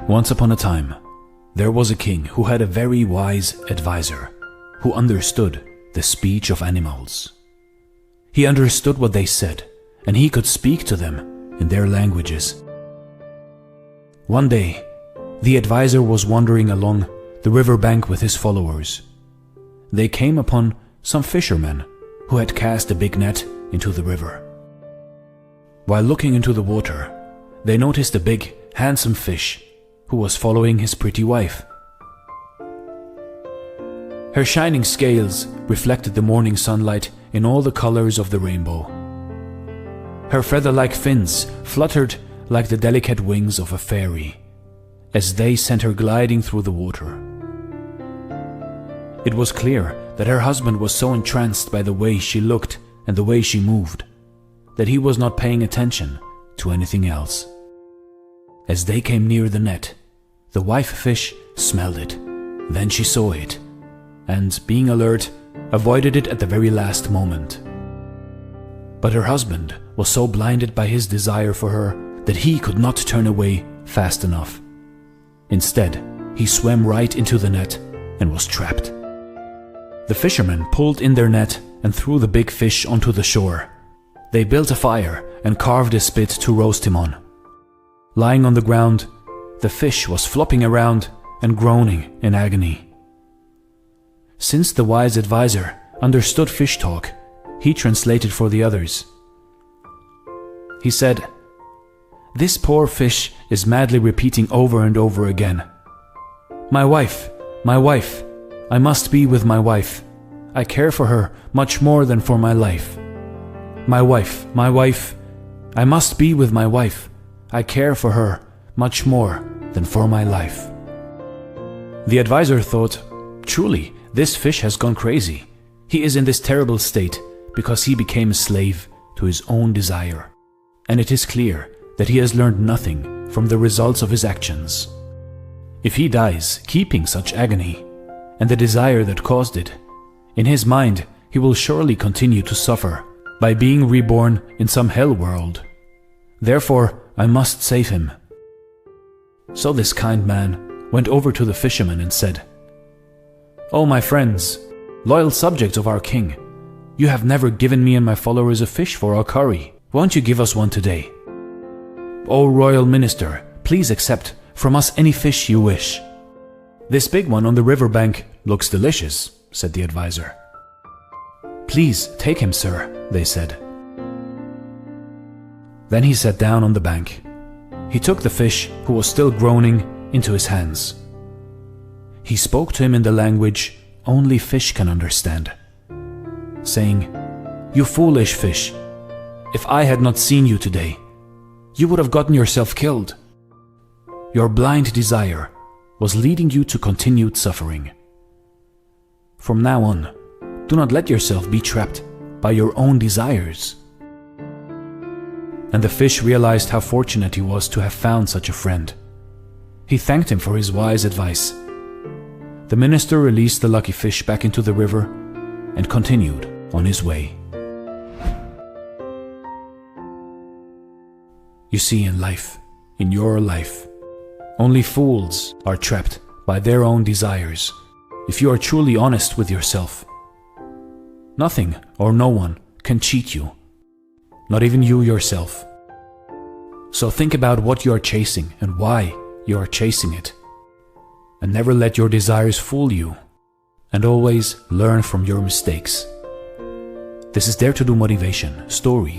Once upon a time, there was a king who had a very wise advisor who understood the speech of animals. He understood what they said, and he could speak to them in their languages. One day, the advisor was wandering along the riverbank with his followers. They came upon some fishermen who had cast a big net into the river. While looking into the water, they noticed a big, handsome fish who was following his pretty wife. Her shining scales reflected the morning sunlight in all the colors of the rainbow. Her feather-like fins fluttered like the delicate wings of a fairy as they sent her gliding through the water. It was clear that her husband was so entranced by the way she looked and the way she moved that he was not paying attention to anything else. As they came near the net, the wife fish smelled it. Then she saw it, and being alert, avoided it at the very last moment. But her husband was so blinded by his desire for her that he could not turn away fast enough. Instead, he swam right into the net and was trapped. The fishermen pulled in their net and threw the big fish onto the shore. They built a fire and carved a spit to roast him on. Lying on the ground, the fish was flopping around and groaning in agony. Since the wise advisor understood fish talk, he translated for the others. He said, "This poor fish is madly repeating over and over again, 'My wife, my wife, I must be with my wife. I care for her much more than for my life. My wife, I must be with my wife. I care for her much more than for my life.'" The advisor thought, "Truly, this fish has gone crazy. He is in this terrible state because he became a slave to his own desire. And it is clear that he has learned nothing from the results of his actions. If he dies keeping such agony and the desire that caused it, in his mind he will surely continue to suffer by being reborn in some hell world. Therefore, I must save him." So this kind man went over to the fishermen and said, "Oh, my friends, loyal subjects of our king, you have never given me and my followers a fish for our curry. Won't you give us one today? Oh, royal minister, please accept from us any fish you wish." "This big one on the riverbank looks delicious," said the advisor. "Please take him, sir," they said. Then he sat down on the bank. He took the fish, who was still groaning, into his hands. He spoke to him in the language only fish can understand, saying, "You foolish fish, if I had not seen you today, you would have gotten yourself killed. Your blind desire was leading you to continued suffering. From now on, do not let yourself be trapped by your own desires." And the fish realized how fortunate he was to have found such a friend. He thanked him for his wise advice. The minister released the lucky fish back into the river and continued on his way. You see, in life, in your life, only fools are trapped by their own desires if you are truly honest with yourself. Nothing or no one can cheat you, not even you yourself. So think about what you are chasing and why you are chasing it. And never let your desires fool you. And always learn from your mistakes. This is Dare to Do Motivation Stories.